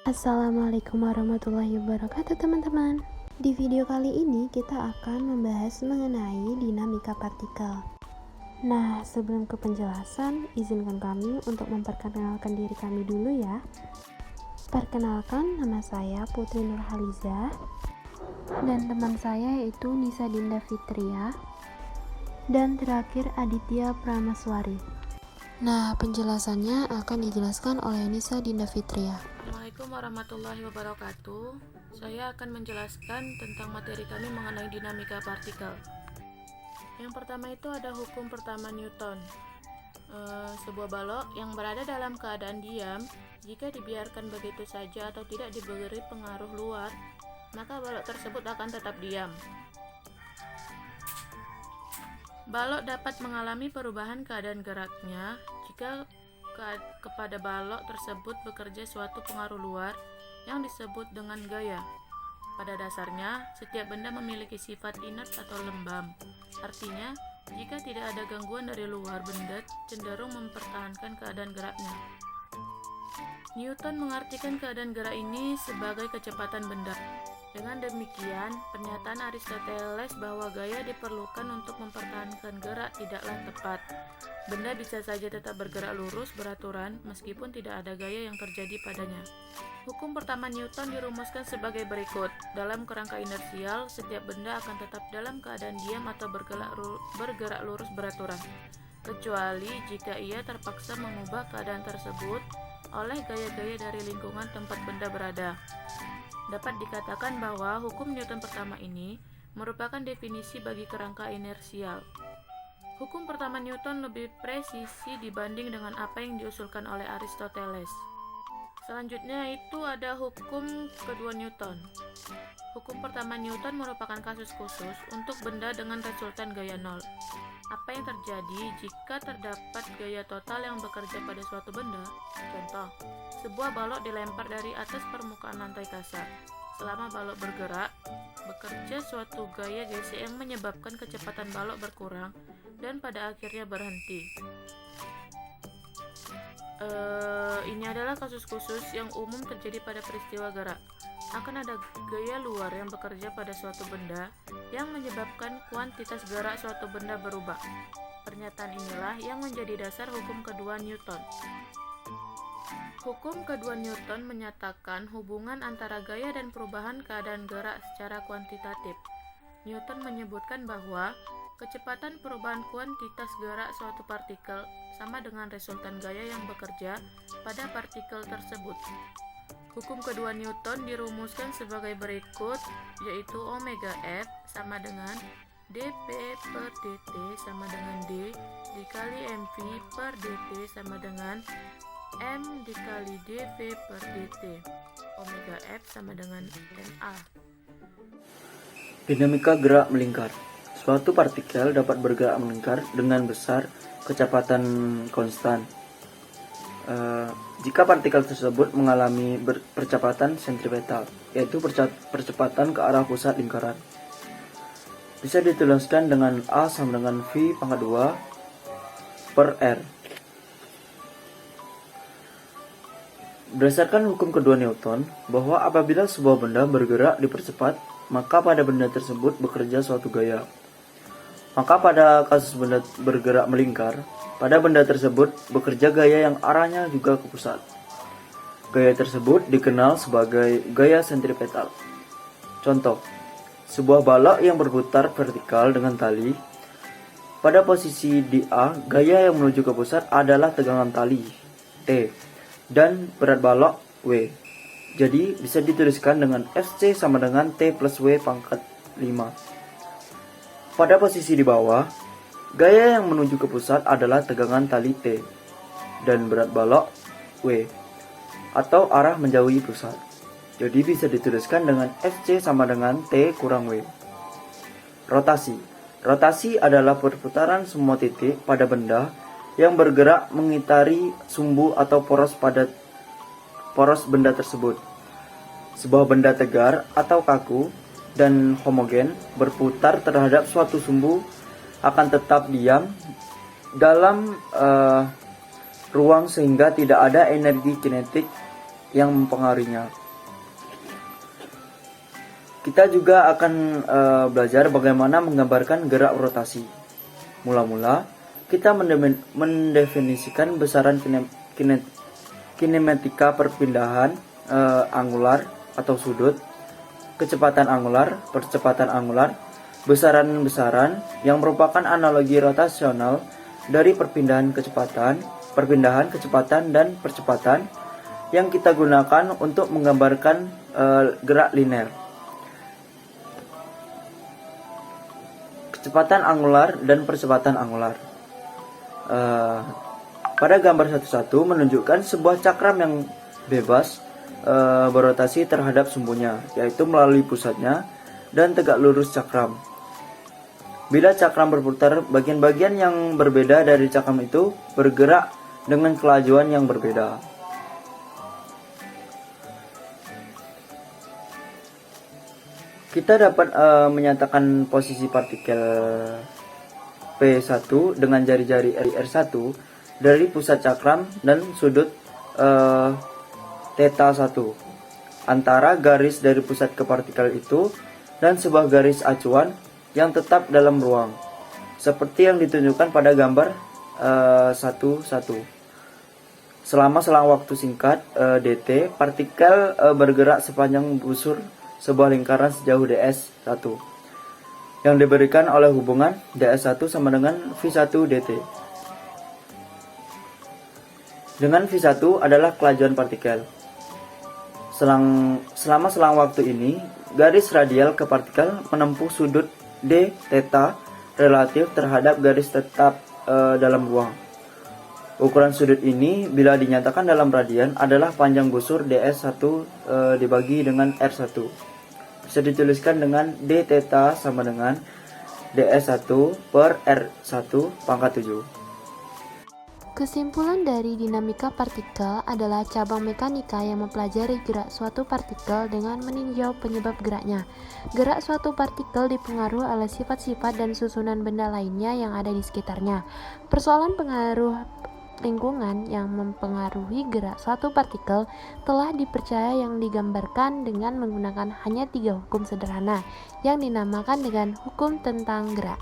Assalamualaikum warahmatullahi wabarakatuh teman-teman. Di video kali ini kita akan membahas mengenai dinamika partikel. Nah, sebelum ke penjelasan, izinkan kami untuk memperkenalkan diri kami dulu ya. Perkenalkan, nama saya Putri Nurhaliza dan teman saya yaitu Nisa Dinda Fitria dan terakhir Aditya Pramaswari. Nah, penjelasannya akan dijelaskan oleh Nisa Dinda Fitria. Assalamualaikum warahmatullahi wabarakatuh. Saya akan menjelaskan tentang materi kami mengenai dinamika partikel. Yang pertama itu ada hukum pertama Newton. Sebuah balok yang berada dalam keadaan diam, jika dibiarkan begitu saja atau tidak diberi pengaruh luar, maka balok tersebut akan tetap diam. Balok dapat mengalami perubahan keadaan geraknya jika kepada balok tersebut bekerja suatu pengaruh luar yang disebut dengan gaya. Pada dasarnya, setiap benda memiliki sifat inert atau lembab. Artinya, jika tidak ada gangguan dari luar, benda cenderung mempertahankan keadaan geraknya. Newton mengartikan keadaan gerak ini sebagai kecepatan benda. Dengan demikian, pernyataan Aristoteles bahwa gaya diperlukan untuk mempertahankan gerak tidaklah tepat. Benda bisa saja tetap bergerak lurus beraturan meskipun tidak ada gaya yang terjadi padanya. Hukum pertama Newton dirumuskan sebagai berikut. Dalam kerangka inersial, setiap benda akan tetap dalam keadaan diam atau bergerak lurus beraturan, kecuali jika ia terpaksa mengubah keadaan tersebut oleh gaya-gaya dari lingkungan tempat benda berada. Dapat dikatakan bahwa hukum Newton pertama ini merupakan definisi bagi kerangka inersial. Hukum pertama Newton lebih presisi dibanding dengan apa yang diusulkan oleh Aristoteles. Selanjutnya itu ada hukum kedua Newton. Hukum pertama Newton merupakan kasus khusus untuk benda dengan resultan gaya nol. Apa yang terjadi jika terdapat gaya total yang bekerja pada suatu benda? Contoh, sebuah balok dilempar dari atas permukaan lantai kasar. Selama balok bergerak, bekerja suatu gaya gesek yang menyebabkan kecepatan balok berkurang dan pada akhirnya berhenti. Ini adalah kasus khusus yang umum terjadi pada peristiwa gerak. Akan ada gaya luar yang bekerja pada suatu benda yang menyebabkan kuantitas gerak suatu benda berubah. Pernyataan inilah yang menjadi dasar hukum kedua Newton. Hukum kedua Newton menyatakan hubungan antara gaya dan perubahan keadaan gerak secara kuantitatif. Newton menyebutkan bahwa kecepatan perubahan kuantitas gerak suatu partikel sama dengan resultan gaya yang bekerja pada partikel tersebut. Hukum kedua Newton dirumuskan sebagai berikut, yaitu omega F sama dengan dP per dt sama dengan D dikali mv per dt sama dengan m dikali dv per dt. Omega F sama dengan ma. Dinamika gerak melingkar. Suatu partikel dapat bergerak melingkar dengan besar kecepatan konstan. Jika partikel tersebut mengalami percepatan sentripetal, yaitu percepatan ke arah pusat lingkaran. Bisa dituliskan dengan A sama dengan V pangkat 2 per R. Berdasarkan hukum kedua Newton, bahwa apabila sebuah benda bergerak dipercepat, maka pada benda tersebut bekerja suatu gaya. Maka pada kasus benda bergerak melingkar, pada benda tersebut bekerja gaya yang arahnya juga ke pusat. Gaya tersebut dikenal sebagai gaya sentripetal. Contoh, sebuah balok yang berputar vertikal dengan tali. Pada posisi di A, gaya yang menuju ke pusat adalah tegangan tali T dan berat balok W. Jadi bisa dituliskan dengan Fc sama dengan T plus W pangkat 5. Pada posisi di bawah, gaya yang menuju ke pusat adalah tegangan tali T dan berat balok W atau arah menjauhi pusat. Jadi bisa dituliskan dengan Fc sama dengan T kurang W. Rotasi. Rotasi adalah perputaran semua titik pada benda yang bergerak mengitari sumbu atau poros pada poros benda tersebut. Sebuah benda tegar atau kaku dan homogen berputar terhadap suatu sumbu akan tetap diam dalam ruang sehingga tidak ada energi kinetik yang mempengaruhinya. Kita juga akan belajar bagaimana menggambarkan gerak rotasi. Mula-mula, kita mendefinisikan besaran kinematika perpindahan angular atau sudut, kecepatan angular, percepatan angular, besaran-besaran yang merupakan analogi rotasional dari perpindahan kecepatan, dan percepatan yang kita gunakan untuk menggambarkan gerak linear. Kecepatan angular dan percepatan angular. Pada gambar 1.1 menunjukkan sebuah cakram yang bebas berotasi terhadap sumbunya, yaitu melalui pusatnya dan tegak lurus cakram. Bila cakram berputar, bagian-bagian yang berbeda dari cakram itu bergerak dengan kelajuan yang berbeda. Kita dapat menyatakan posisi partikel P1 dengan jari-jari R1 dari pusat cakram dan sudut θ1 antara garis dari pusat ke partikel itu dan sebuah garis acuan yang tetap dalam ruang, seperti yang ditunjukkan pada gambar 1.1. Selama selang waktu singkat dt, partikel bergerak sepanjang busur sebuah lingkaran sejauh ds1 yang diberikan oleh hubungan ds1 sama dengan v1 dt. Dengan v1 adalah kelajuan partikel. Selama selang waktu ini, garis radial ke partikel menempuh sudut d θ relatif terhadap garis tetap dalam ruang. Ukuran sudut ini bila dinyatakan dalam radian adalah panjang busur ds1 dibagi dengan r1. Bisa dituliskan dengan dθ sama dengan ds1 per r1 pangkat 7. Kesimpulan dari dinamika partikel adalah cabang mekanika yang mempelajari gerak suatu partikel dengan meninjau penyebab geraknya. Gerak suatu partikel dipengaruhi oleh sifat-sifat dan susunan benda lainnya yang ada di sekitarnya. Persoalan pengaruh lingkungan yang mempengaruhi gerak suatu partikel telah dipercaya yang digambarkan dengan menggunakan hanya 3 hukum sederhana yang dinamakan dengan hukum tentang gerak.